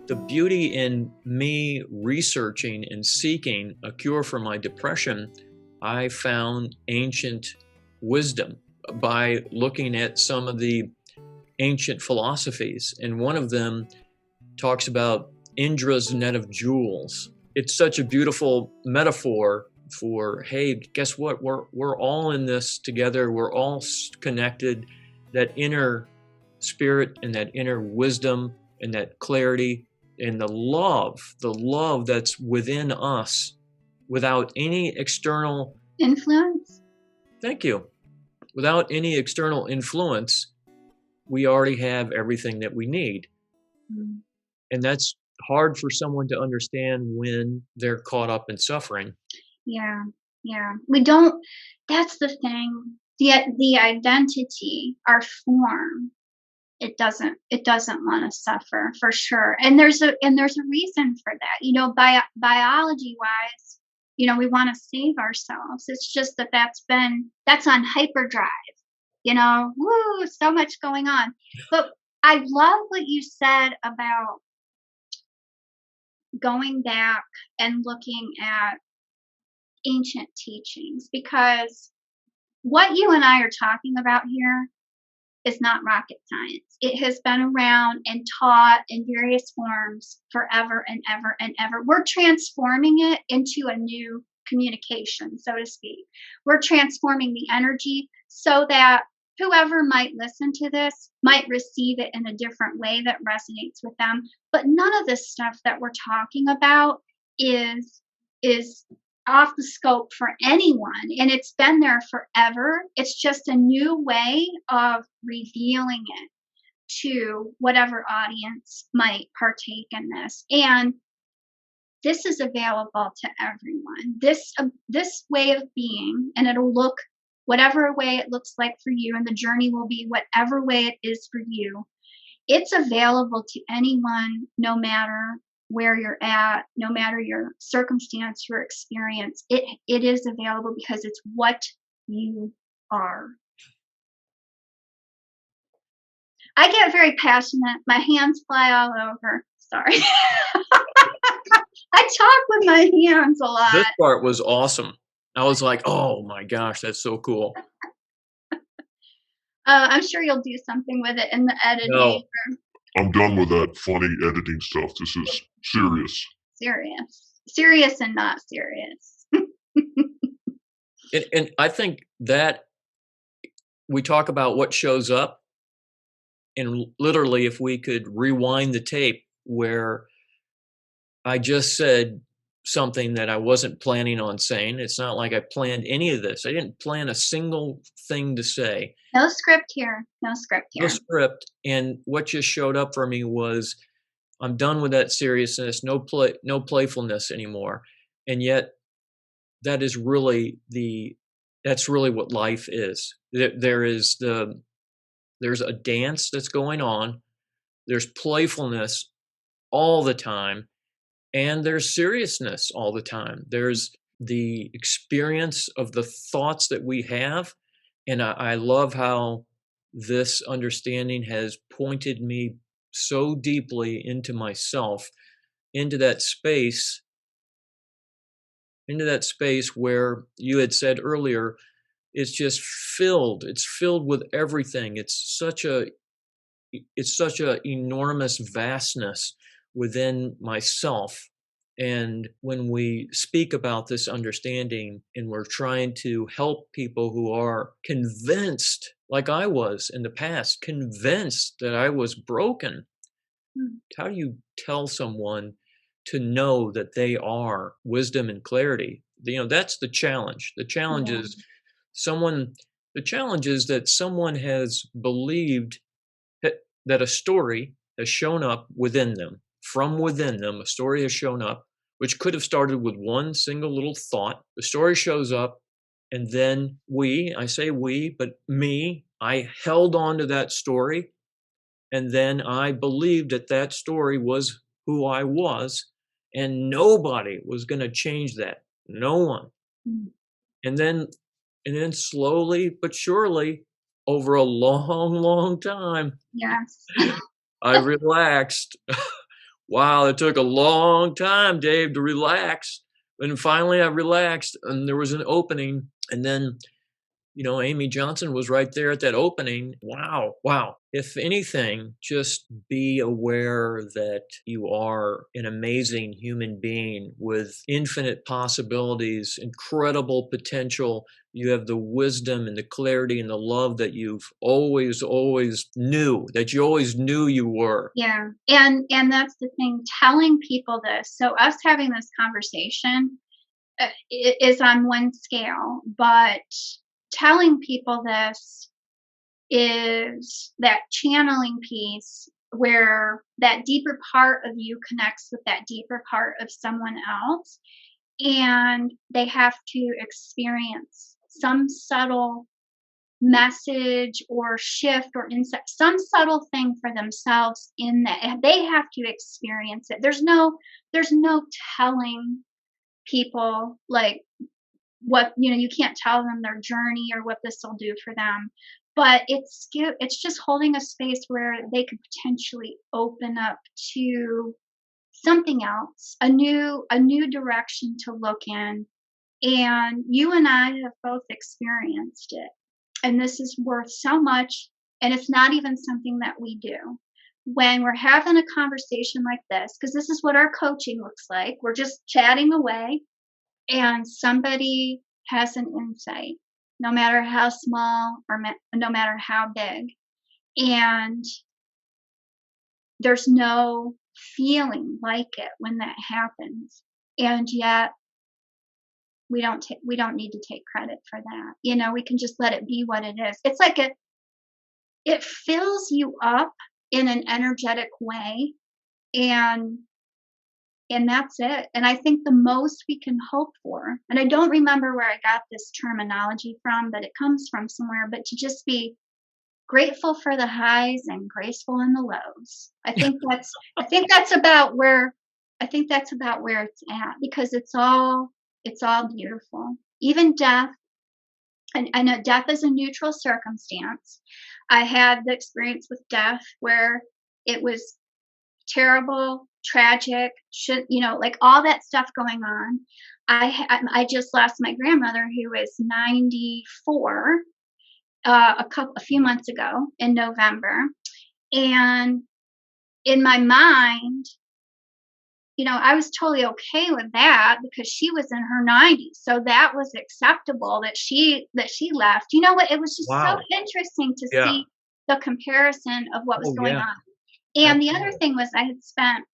The beauty in me researching and seeking a cure for my depression, I found ancient wisdom by looking at some of the ancient philosophies. And one of them talks about Indra's net of jewels. It's such a beautiful metaphor for, hey, guess what? We're all in this together. We're all connected. That inner spirit and that inner wisdom and that clarity and the love that's within us without any external influence. Thank you. Without any external influence, we already have everything that we need. Mm. And that's hard for someone to understand when they're caught up in suffering. Yeah. We don't, that's the thing. The identity, our form, it doesn't want to suffer for sure. And there's a reason for that. Biology wise, we want to save ourselves. It's just that's on hyperdrive. Woo, so much going on. But I love what you said about going back and looking at ancient teachings, because what you and I are talking about here is not rocket science. It has been around and taught in various forms forever and ever and ever. We're transforming it into a new communication, so to speak. We're transforming the energy so that whoever might listen to this might receive it in a different way that resonates with them. But none of this stuff that we're talking about is off the scope for anyone, and it's been there forever. It's just a new way of revealing it to whatever audience might partake in this. And this is available to everyone. This way of being, and it'll look whatever way it looks like for you, and the journey will be whatever way it is for you. It's available to anyone, no matter where you're at, no matter your circumstance, your experience. It is available because it's what you are. I get very passionate. My hands fly all over. Sorry. I talk with my hands a lot. This part was awesome. I was like, oh my gosh, that's so cool. I'm sure you'll do something with it in the editing. No. I'm done with that funny editing stuff. This is serious. Serious and not serious. And I think that we talk about what shows up, and literally if we could rewind the tape where I just said something that I wasn't planning on saying. It's not like I planned any of this. I didn't plan a single thing to say. No script here. No script. And what just showed up for me was, I'm done with that seriousness, no playfulness anymore. And yet that is really that's really what life is. There's a dance that's going on. There's playfulness all the time. And there's seriousness all the time. There's the experience of the thoughts that we have. And I love how this understanding has pointed me so deeply into myself, into that space where you had said earlier, it's just filled. It's filled with everything. It's such a enormous vastness within myself. And when we speak about this understanding and we're trying to help people who are convinced, like I was in the past, convinced that I was broken, how do you tell someone to know that they are wisdom and clarity? That's the challenge. The challenge is that someone has believed that a story has shown up within them. From within them, a story has shown up, which could have started with one single little thought. The story shows up, and then I say we, but me, I held on to that story, and then I believed that story was who I was, and nobody was going to change that. No one. And then slowly but surely, over a long, long time, yes, I relaxed wow, it took a long time, Dave, to relax. And finally I relaxed and there was an opening. And then, Amy Johnson was right there at that opening. Wow, wow. If anything, just be aware that you are an amazing human being with infinite possibilities, incredible potential. You have the wisdom and the clarity and the love that you've always, always knew, that you always knew you were. Yeah. And that's the thing, telling people this. So us having this conversation is on one scale, but telling people this is that channeling piece where that deeper part of you connects with that deeper part of someone else, and they have to experience some subtle message or shift or insight, some subtle thing for themselves in that they have to experience it. There's no telling people like what, you can't tell them their journey or what this will do for them, but it's just holding a space where they could potentially open up to something else, a new direction to look in. And you and I have both experienced it, and this is worth so much. And it's not even something that we do when we're having a conversation like this, because this is what our coaching looks like. We're just chatting away and somebody has an insight, no matter how small or no matter how big, and there's no feeling like it when that happens, and yet we don't need to take credit for that. We can just let it be what it is. It's like it fills you up in an energetic way, and that's it. And I think the most we can hope for, and I don't remember where I got this terminology from, but it comes from somewhere, but to just be grateful for the highs and graceful in the lows. I think that's about where it's at, because it's all beautiful. Even death, and I know death is a neutral circumstance. I had the experience with death where it was terrible, tragic, like all that stuff going on. I just lost my grandmother, who is 94, a few months ago in November, and in my mind, I was totally okay with that because she was in her 90s, so that was acceptable that she left. You know what? It was just so Wow. interesting to Yeah. see the comparison of what was Oh, going yeah. on. And the other Absolutely. thing was I had spent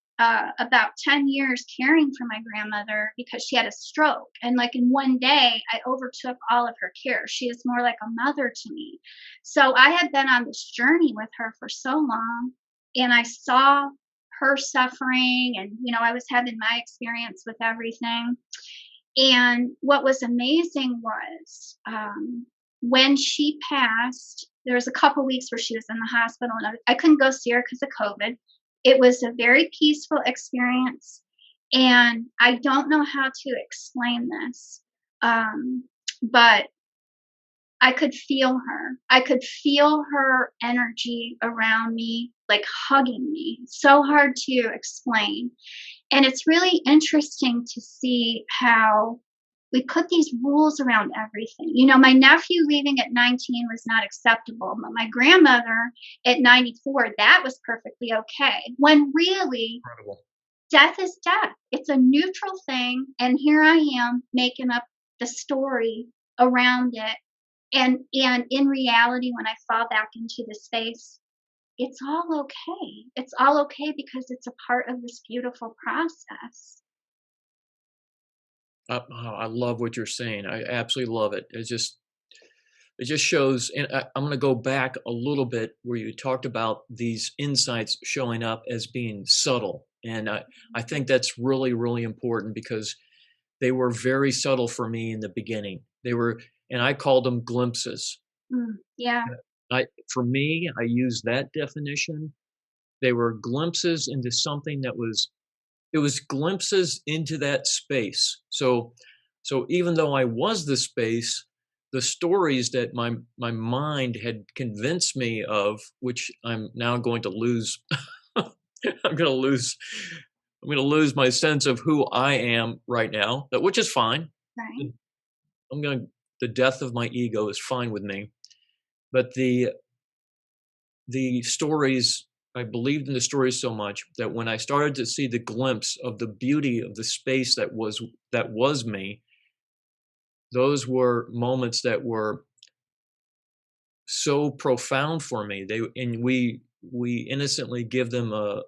about 10 years caring for my grandmother because she had a stroke. And like in one day, I overtook all of her care. She is more like a mother to me. So I had been on this journey with her for so long, and I saw her suffering, and, I was having my experience with everything. And what was amazing was when she passed, there was a couple weeks where she was in the hospital, and I couldn't go see her because of COVID. It was a very peaceful experience, and I don't know how to explain this, but I could feel her. I could feel her energy around me, like hugging me. So hard to explain. And it's really interesting to see how we put these rules around everything. My nephew leaving at 19 was not acceptable, but my grandmother at 94, that was perfectly okay. When really, Incredible. death is death. It's a neutral thing. And here I am making up the story around it. And in reality, when I fall back into the space, it's all okay. It's all okay because it's a part of this beautiful process. I love what you're saying. I absolutely love it. It just shows, and I'm going to go back a little bit where you talked about these insights showing up as being subtle. And I think that's really, really important because they were very subtle for me in the beginning. And I called them glimpses. Yeah. For me, I use that definition. They were glimpses into something it was glimpses into that space. So even though I was the space, the stories that my mind had convinced me of, which I'm now going to lose, I'm going to lose I'm going to lose my sense of who I am right now, which is fine. Right. The death of my ego is fine with me. But the stories, I believed in the stories so much that when I started to see the glimpse of the beauty of the space that was me, those were moments that were so profound for me. We innocently give them a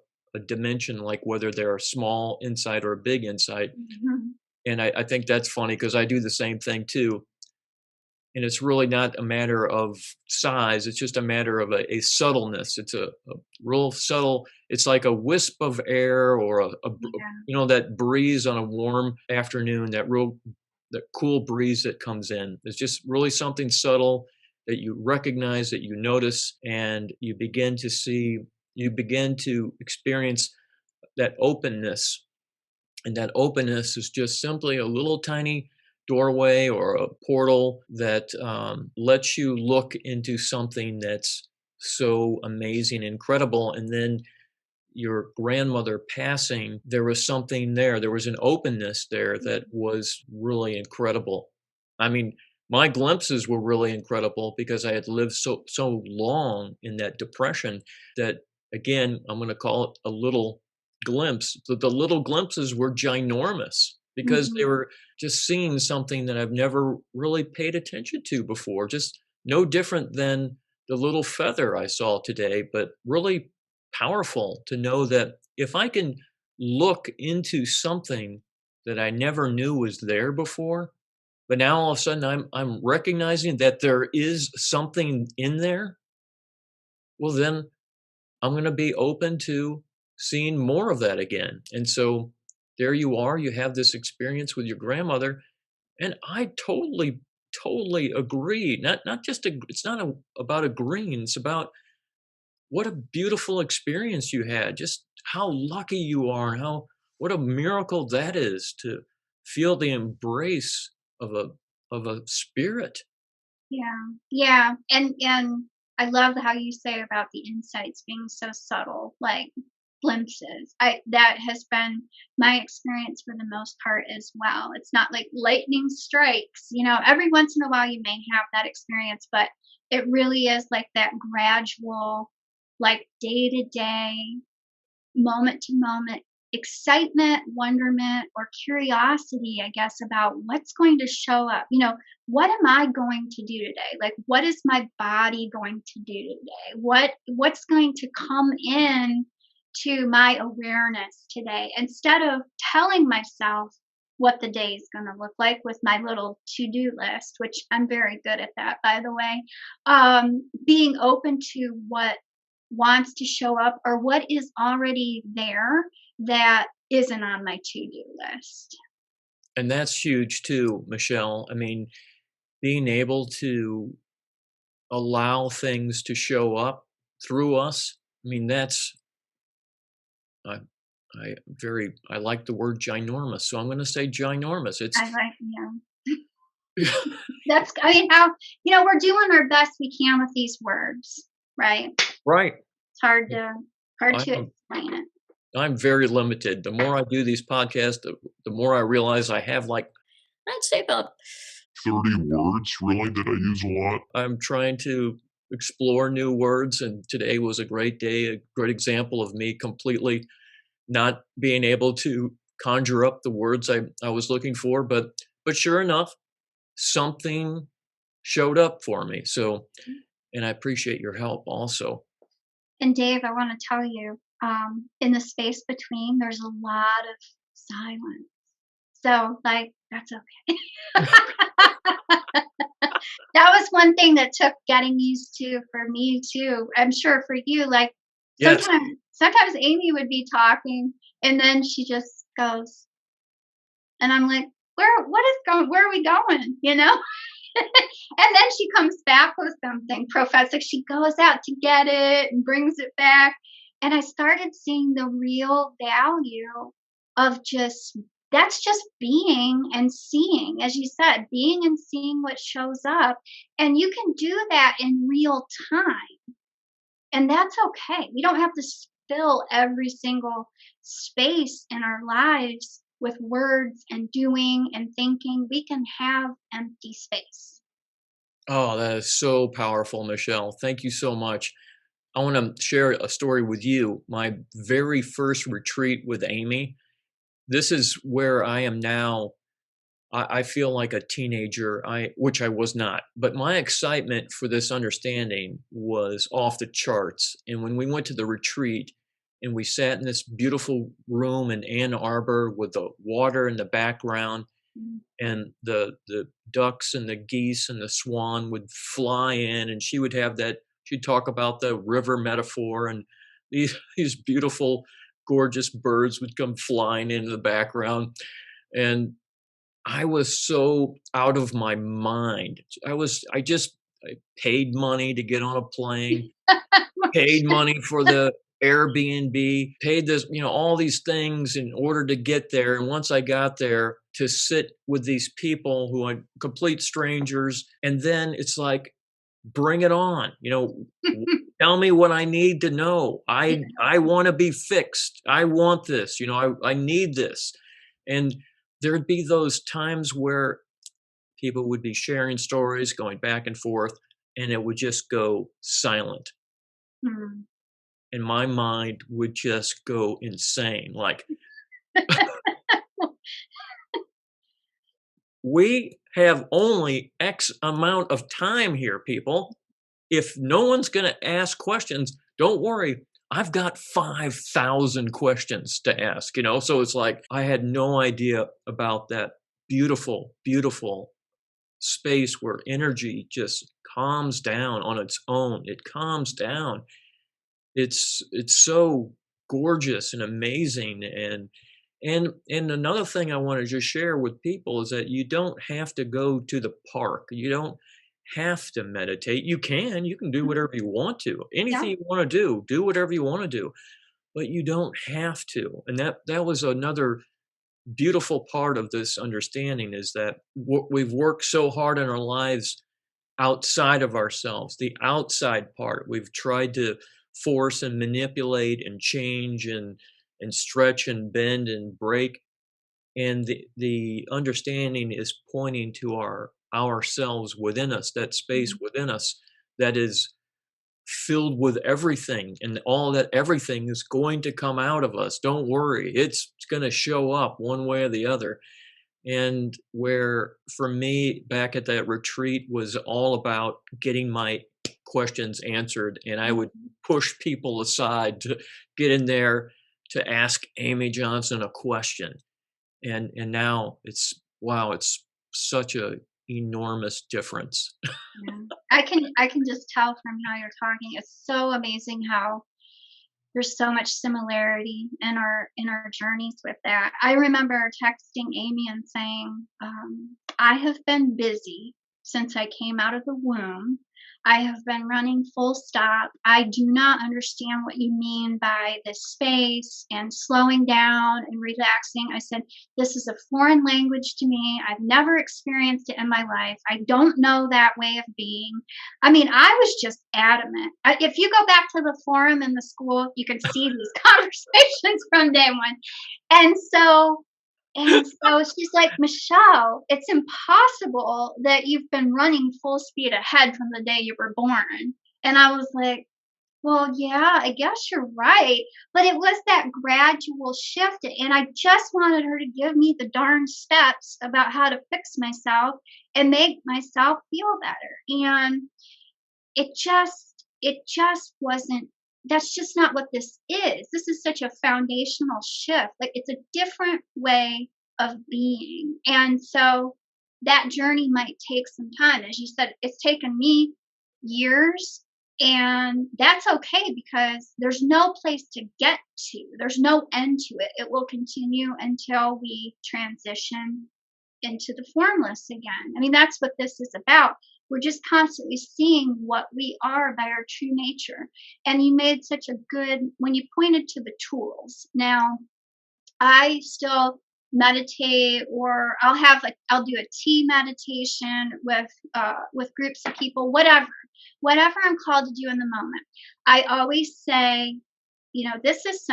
dimension, like whether they're a small insight or a big insight. Mhm. And I think that's funny because I do the same thing too. And it's really not a matter of size. It's just a matter of a subtleness. It's a real subtle. It's like a wisp of air or Yeah. that breeze on a warm afternoon. That cool breeze that comes in. It's just really something subtle that you recognize, that you notice, and you begin to see. You begin to experience that openness, and that openness is just simply a little tiny doorway or a portal that lets you look into something that's so amazing, incredible. And then your grandmother passing, there was something there. There was an openness there that was really incredible. I mean, my glimpses were really incredible because I had lived so long in that depression that, again, I'm going to call it a little glimpse. The little glimpses were ginormous because they Mhm. were just seeing something that I've never really paid attention to before. Just no different than the little feather I saw today, but really powerful to know that if I can look into something that I never knew was there before, but now all of a sudden I'm recognizing that there is something in there, well then I'm going to be open to seeing more of that again. And so there you are, you have this experience with your grandmother, and I totally agree. Not just it's not about agreeing, it's about what a beautiful experience you had. Just how lucky you are, and how what a miracle that is to feel the embrace of a spirit. Yeah. Yeah. And I love how you say about the insights being so subtle, like glimpses. I That has been my experience for the most part as well. It's not like lightning strikes, every once in a while you may have that experience, but it really is like that gradual, like day to day, moment to moment excitement, wonderment, or curiosity, I guess, about what's going to show up. What am I going to do today? Like, what is my body going to do today? What's going to come in to my awareness today? Instead of telling myself what the day is going to look like with my little to-do list, which I'm very good at that, by the way. Being open to what wants to show up or what is already there that isn't on my to-do list. And that's huge too, Michelle. I mean, being able to allow things to show up through us. I mean, that's I I like the word ginormous, so I'm going to say ginormous. It's I like, that's, I mean, how, we're doing our best we can with these words, right? It's right. hard to I'm explain it. I'm very limited. The more I do these podcasts, the more I realize I have like I'd say about 30 words? Really? Did I use a lot? I'm trying to explore new words, and today was a great day, a great example of me completely not being able to conjure up the words I was looking for, but sure enough, something showed up for me. So, and I appreciate your help also. And Dave, I want to tell you, in the space between, there's a lot of silence. So, like, that's okay. That was one thing that took getting used to for me too. I'm sure for you, like Yes. sometimes Amy would be talking and then she just goes, and I'm like, where are we going? And then she comes back with something prophetic. She goes out to get it and brings it back. And I started seeing the real value of that's just being and seeing, as you said, being and seeing what shows up. And you can do that in real time. And that's okay. We don't have to fill every single space in our lives with words and doing and thinking. We can have empty space. Oh, that is so powerful, Michelle. Thank you so much. I want to share a story with you. My very first retreat with Amy, this is where I am now. I feel like a teenager, which I was not, but my excitement for this understanding was off the charts. And when we went to the retreat and we sat in this beautiful room in Ann Arbor with the water in the background, and the ducks and the geese and the swan would fly in, and she would have that, she'd talk about the river metaphor, and these beautiful, gorgeous birds would come flying into the background. And I was so out of my mind. I paid money to get on a plane, paid money for the Airbnb, paid this, all these things in order to get there. And once I got there, to sit with these people who are complete strangers, and then it's like, bring it on. Tell me what I need to know. I want to be fixed. I want this. I need this. And there'd be those times where people would be sharing stories, going back and forth, and it would just go silent. Hmm. And my mind would just go insane. Like, we have only X amount of time here, people. If no one's going to ask questions, don't worry. I've got 5,000 questions to ask, So it's like, I had no idea about that beautiful, beautiful space where energy just calms down on its own. It calms down. It's so gorgeous and amazing. And another thing I want to just share with people is that you don't have to go to the park. You don't have to meditate. You can do whatever you want to. Anything Yeah. you want to do whatever you want to do. But you don't have to. And that was another beautiful part of this understanding, is that we've worked so hard in our lives outside of ourselves, the outside part. We've tried to force and manipulate and change and stretch and bend and break. And the understanding is pointing to ourselves within us, that space Mhm. within us that is filled with everything, and all that everything is going to come out of us. Don't worry, it's going to show up one way or the other. And where for me back at that retreat was all about getting my questions answered, and I would push people aside to get in there to ask Amy Johnson a question. And now it's, wow, it's such a enormous difference. Yeah. I can just tell from how you're talking. It's so amazing how there's so much similarity in our journeys with that. I remember texting Amy and saying, I have been busy since I came out of the womb. I have been running full stop. I do not understand what you mean by this space and slowing down and relaxing. I said, this is a foreign language to me. I've never experienced it in my life. I don't know that way of being. I mean, I was just adamant. If you go back to the forum in the school, you can see these conversations from day one. And so she's like, Michelle, it's impossible that you've been running full speed ahead from the day you were born. And I was like, well, yeah, I guess you're right. But it was that gradual shift. And I just wanted her to give me the darn steps about how to fix myself and make myself feel better. And it just wasn't, that's just not what this is. This is such a foundational shift. Like, it's a different way of being. And so that journey might take some time. As you said, it's taken me years, and that's okay because there's no place to get to. There's no end to it. It will continue until we transition into the formless again. I mean, that's what this is about. We're just constantly seeing what we are by our true nature. And you made such a good, when you pointed to the tools. Now, I still meditate, or I'll do a tea meditation with groups of people, whatever I'm called to do in the moment. I always say, this is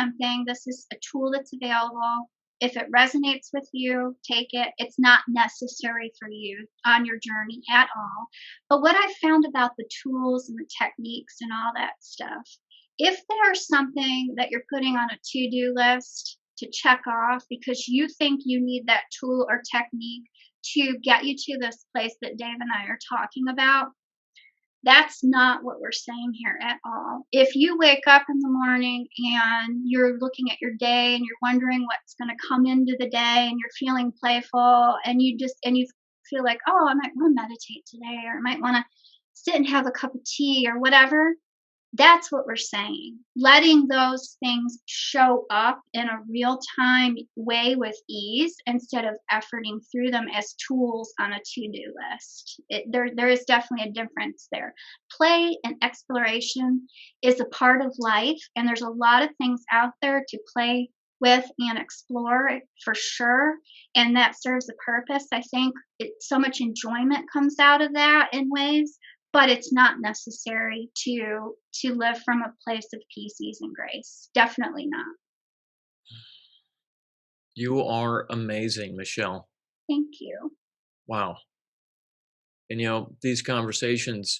a tool that's available. If it resonates with you, take it. It's not necessary for you on your journey at all. But what I found about the tools and the techniques and all that stuff, if there's something that you're putting on a to-do list to check off because you think you need that tool or technique to get you to this place that Dave and I are talking about, that's not what we're saying here at all. If you wake up in the morning and you're looking at your day and you're wondering what's going to come into the day and you're feeling playful and you feel like, oh, I might want to meditate today, or I might want to sit and have a cup of tea or whatever, that's what we're saying. Letting those things show up in a real-time way with ease instead of efforting through them as tools on a to-do list. There is definitely a difference there. Play and exploration is a part of life, and there's a lot of things out there to play with and explore for sure, and that serves a purpose. I think so much enjoyment comes out of that in ways, but it's not necessary to live from a place of peace, ease, and grace. Definitely not. You are amazing, Michele. Thank you. Wow. And these conversations,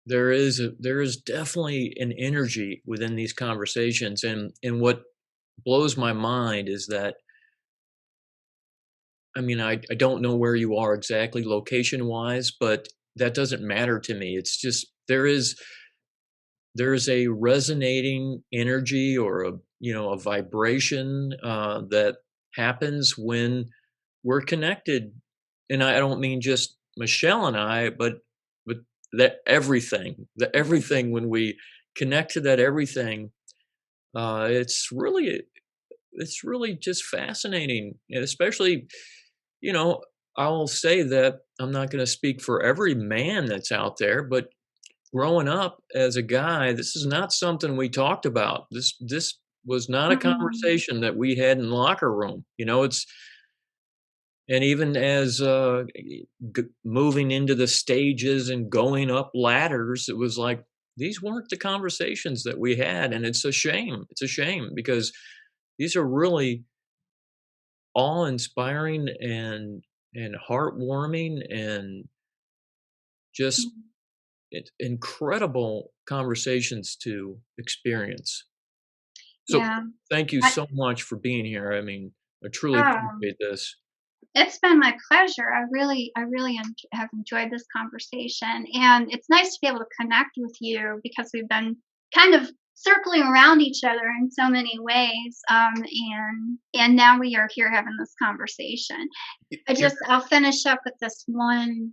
there is definitely an energy within these conversations, and what blows my mind is that, I mean, I don't know where you are exactly location wise, but that doesn't matter to me. It's just there is a resonating energy or a vibration that happens when we're connected, and I don't mean just Michele and I, but that everything, when we connect to that everything, it's really just fascinating, and especially, I'll say that I'm not going to speak for every man that's out there, but growing up as a guy, this is not something we talked about. This was not a Mhm. conversation that we had in the locker room. And even as moving into the stages and going up ladders, it was like these weren't the conversations that we had, and it's a shame. It's a shame because these are really awe-inspiring and heartwarming and just incredible conversations to experience. So Yeah. thank you I, so much for being here. I mean, I truly um, appreciate this. it's been my pleasure. I really have enjoyed this conversation, and it's nice to be able to connect with you because we've been kind of circling around each other in so many ways. And now we are here having this conversation. You're I'll finish up with this one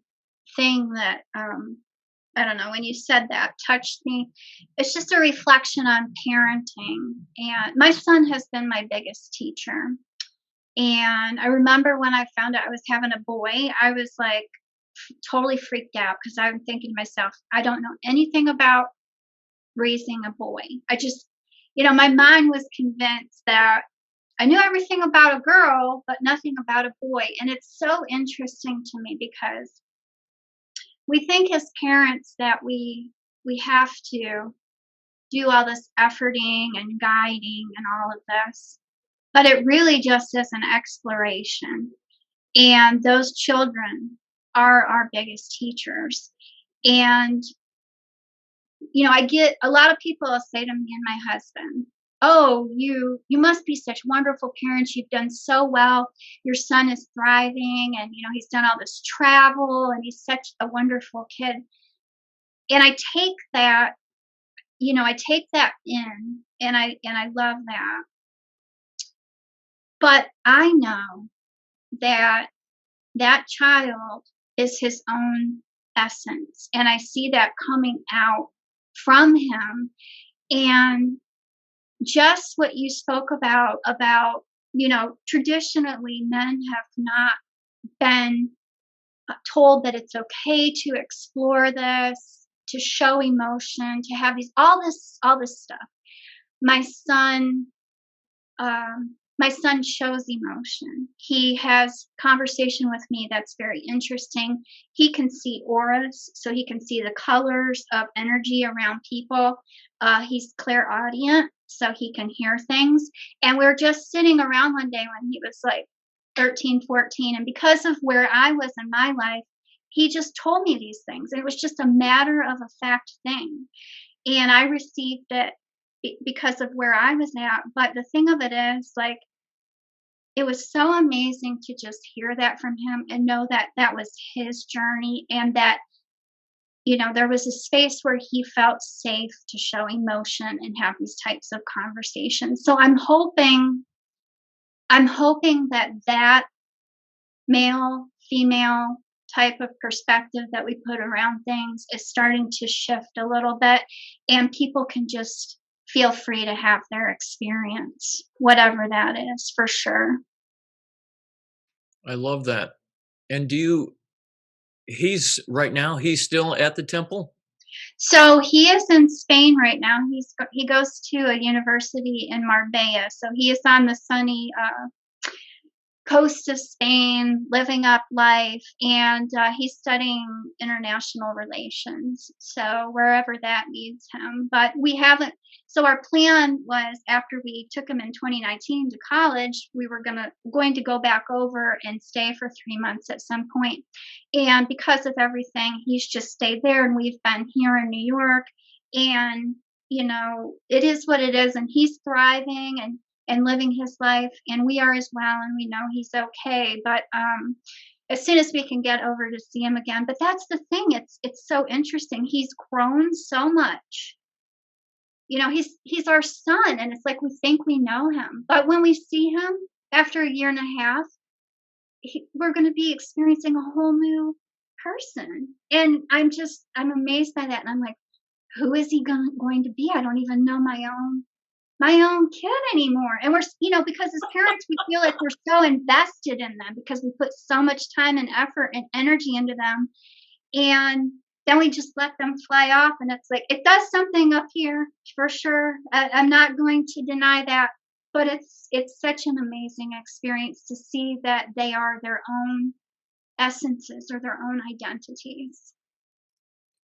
thing that I don't know, when you said that touched me. It's just a reflection on parenting. And my son has been my biggest teacher. And I remember when I found out I was having a boy, I was like totally freaked out because I'm thinking to myself, I don't know anything about raising a boy. My mind was convinced that I knew everything about a girl, but nothing about a boy. And it's so interesting to me because we think as parents that we have to do all this efforting and guiding and all of this, but it really just is an exploration. And those children are our biggest teachers. And I get a lot of people say to me and my husband, "Oh, you must be such wonderful parents. You've done so well. Your son is thriving, and he's done all this travel, and he's such a wonderful kid." And I take that in, and I love that. But I know that that child is his own essence, and I see that coming out from him. And just what you spoke about traditionally men have not been told that it's okay to explore this, to show emotion, to have all this stuff. My son My son shows emotion. He has conversation with me that's very interesting. He can see auras, so he can see the colors of energy around people. He's clairaudient, so he can hear things. And we are just sitting around one day when he was like 13, 14, and because of where I was in my life, he just told me these things. And it was just a matter of a fact thing. And I received it because of where I was at. But the thing of it is, like, it was so amazing to just hear that from him and know that that was his journey, and that, there was a space where he felt safe to show emotion and have these types of conversations. So I'm hoping that that male, female type of perspective that we put around things is starting to shift a little bit, and people can just feel free to have their experience, whatever that is, for sure. I love that. And right now, he's still at the temple? So he is in Spain right now. He goes to a university in Marbella. So he is on the sunny coast of Spain, living up life, and he's studying international relations. So wherever that leads him, but we haven't. So our plan was, after we took him in 2019 to college, we were going to go back over and stay for 3 months at some point. And because of everything, he's just stayed there, and we've been here in New York, and it is what it is, and he's thriving and living his life, and we are as well, and we know he's okay. But as soon as we can get over to see him again. But that's the thing, it's so interesting. He's grown so much. He's our son, and it's like we think we know him, but when we see him after a year and a half, we're going to be experiencing a whole new person. And I'm amazed by that, and I'm like, who is he going to be? I don't even know my own kid anymore. And we're, because as parents, we feel like we're so invested in them because we put so much time and effort and energy into them. And then we just let them fly off. And it's like, it does something up here for sure. I'm not going to deny that, but it's such an amazing experience to see that they are their own essences or their own identities.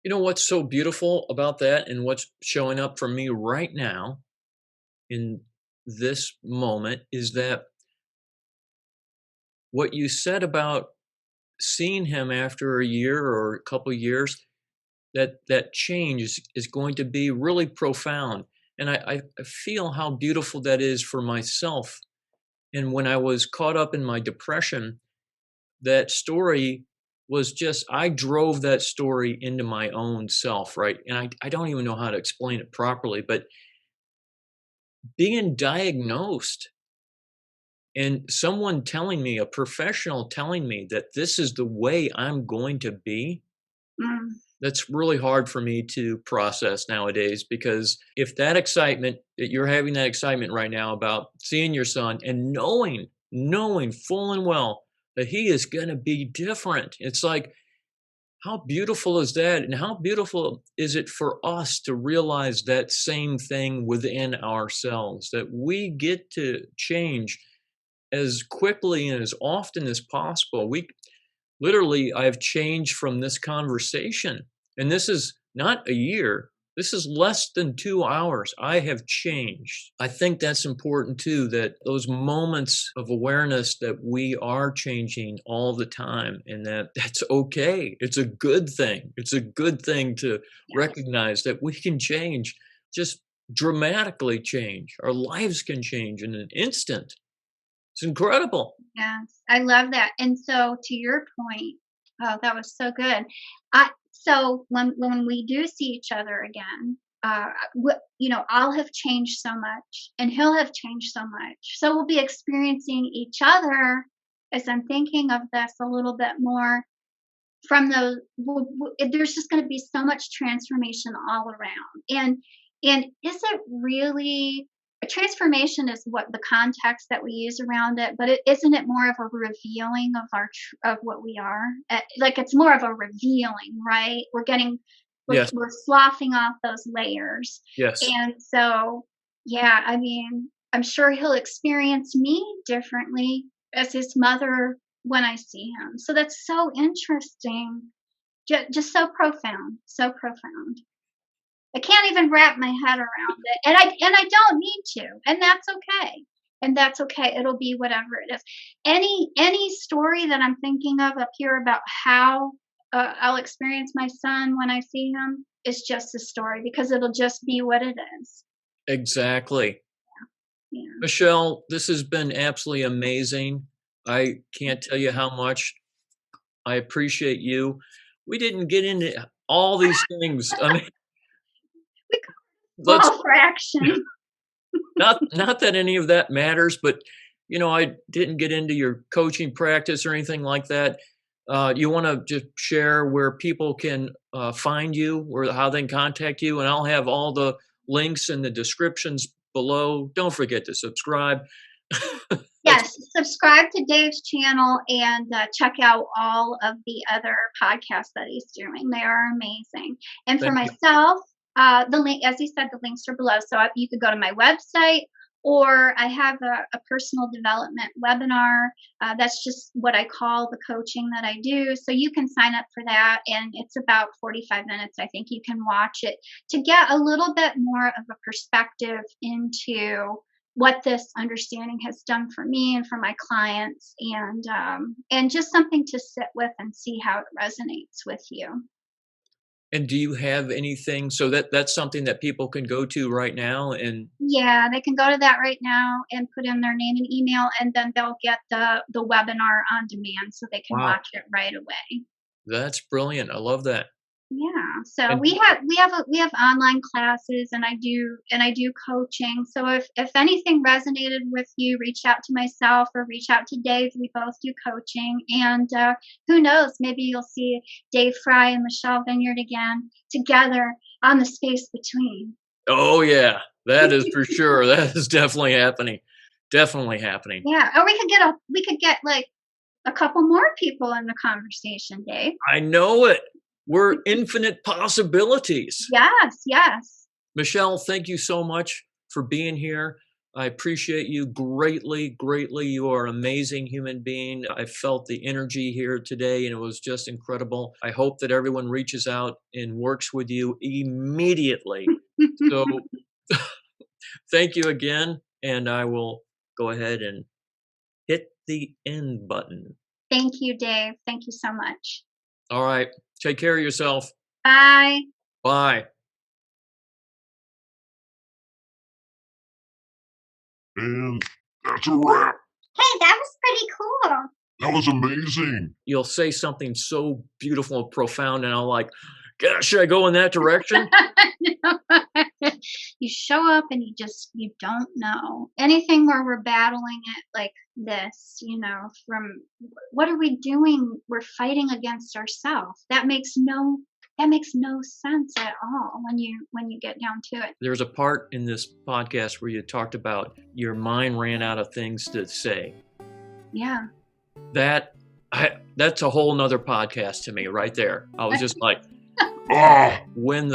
You know what's so beautiful about that, and what's showing up for me right now in this moment, is that what you said about seeing him after a year or a couple years, that change is going to be really profound. And I feel how beautiful that is for myself. And when I was caught up in my depression, that story was just, I drove that story into my own self, right? And I don't even know how to explain it properly, but being diagnosed and someone telling me, a professional telling me that this is the way I'm going to be, Mm, that's really hard for me to process nowadays. Because if that excitement, that you're having that excitement right now about seeing your son and knowing full and well that he is going to be different, it's like, how beautiful is that? And how beautiful is it for us to realize that same thing within ourselves, that we get to change as quickly and as often as possible. Literally, I've changed from this conversation, and this is not a year. This is less than 2 hours. I have changed. I think that's important too, that those moments of awareness that we are changing all the time, and that's okay. It's a good thing. It's a good thing to yes. recognize that we can change, just dramatically change. Our lives can change in an instant. It's incredible. Yes, I love that. And so, to your point, oh, that was so good. So when we do see each other again, I'll have changed so much, and he'll have changed so much. So we'll be experiencing each other, as I'm thinking of this a little bit more from those. There's just going to be so much transformation all around, and is it really? A transformation is what the context that we use around it, but isn't it more of a revealing of of what we are? Like, it's more of a revealing, right? We're Yes. we're sloughing off those layers, Yes. and so, yeah, I mean, I'm sure he'll experience me differently as his mother when I see him. So that's so interesting. Just so profound, so profound. I can't even wrap my head around it, and I don't need to, and that's okay. And that's okay. It'll be whatever it is. Any story that I'm thinking of up here about how I'll experience my son when I see him is just a story because it'll just be what it is. Exactly. Yeah. Michele, this has been absolutely amazing. I can't tell you how much I appreciate you. We didn't get into all these things. I mean, We let's small fraction. not that any of that matters, but I didn't get into your coaching practice or anything like that. You want to just share where people can find you, or how they can contact you, and I'll have all the links in the descriptions below. Don't forget to subscribe. Yes, subscribe to Dave's channel and check out all of the other podcasts that he's doing. They are amazing. And for Thank you. myself, the link, as he said, the links are below. So you could go to my website, or I have a personal development webinar. That's just what I call the coaching that I do. So you can sign up for that, and it's about 45 minutes. I think you can watch it to get a little bit more of a perspective into what this understanding has done for me and for my clients, and just something to sit with and see how it resonates with you. And do you have anything, so that's something that people can go to right now? And Yeah, they can go to that right now and put in their name and email, and then they'll get the webinar on demand, so they can wow, watch it right away. that's brilliant. I love that. Yeah, so And we have online classes, and I do coaching. So if anything resonated with you, reach out to myself or reach out to Dave. We both do coaching, and who knows, maybe you'll see Dave Fry and Michele Vineyard again together on the space between. oh yeah, that is for sure. That is definitely happening. Definitely happening. Yeah, or we could get like a couple more people in the conversation, Dave. I know it. We're infinite possibilities. Yes, yes. Michele, thank you so much for being here. I appreciate you greatly, greatly. You are an amazing human being. I felt the energy here today, and it was just incredible. I hope that everyone reaches out and works with you immediately. So thank you again, and I will go ahead and hit the end button. Thank you, Dave. Thank you so much. All right. Take care of yourself. Bye. Bye. And that's a wrap. Hey, that was pretty cool. That was amazing. You'll say something so beautiful and profound, and I'm like, gosh, should I go in that direction? You show up and you don't know anything where we're battling it like this, from what are we doing? We're fighting against ourselves. That makes no sense at all when you get down to it. There's a part in this podcast where you talked about your mind ran out of things to say. Yeah. That's a whole nother podcast to me right there. I was just like, Ah, when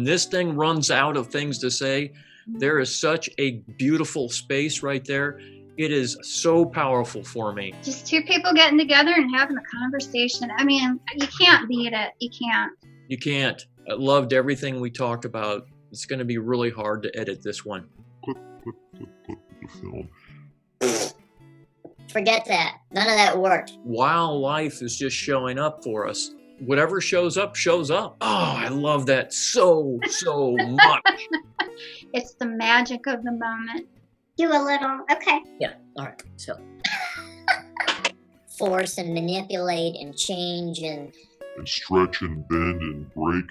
this thing runs out of things to say, there is such a beautiful space right there. It is so powerful for me. Just two people getting together and having a conversation. I mean, you can't beat it. You can't. You can't. I loved everything we talked about. It's going to be really hard to edit this one. click the film. Forget that. None of that worked. While life is just showing up for us, whatever shows up, shows up. Oh, I love that so much. It's the magic of the moment. Do a little. Okay. Yeah, all right. So, Force and manipulate and change and stretch and bend and break.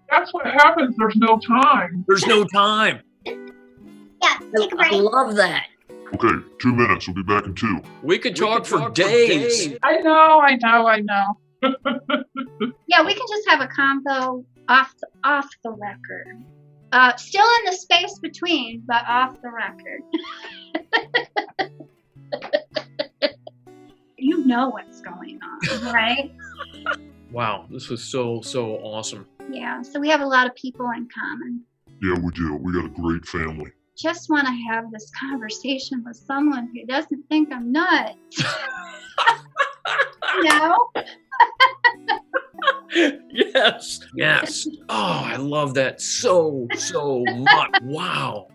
That's what happens. There's no time. There's no time. yeah, take a I break. love that. Okay, 2 minutes. We'll be back in 2. We could talk for days. I know. Yeah, we can just have a convo off the record. Still in the space between, but off the record. You know what's going on, right? Wow, this was so awesome. Yeah, so we have a lot of people in common. Yeah, we do. We got a great family. just want to have this conversation with someone who doesn't think I'm nuts. You know? Yes, yes. Oh, I love that so much. Wow.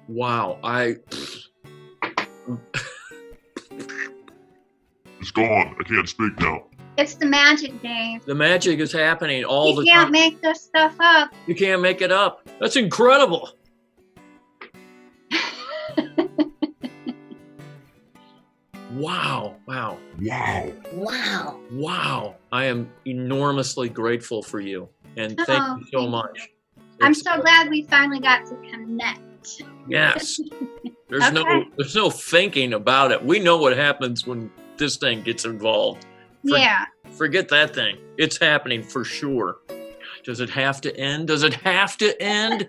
It's gone. I can't speak now. It's the magic, Dave. The magic is happening all You the can't time. make this stuff up. You can't make it up. That's incredible. Wow. Wow. Wow. I am enormously grateful for you. And thank Oh, you so thank much. I'm It's- so glad we finally got to connect. Yes. There's Okay. no thinking about it. We know what happens when this thing gets involved. Yeah. Forget that thing. It's happening for sure. Does it have to end? Does it have to end?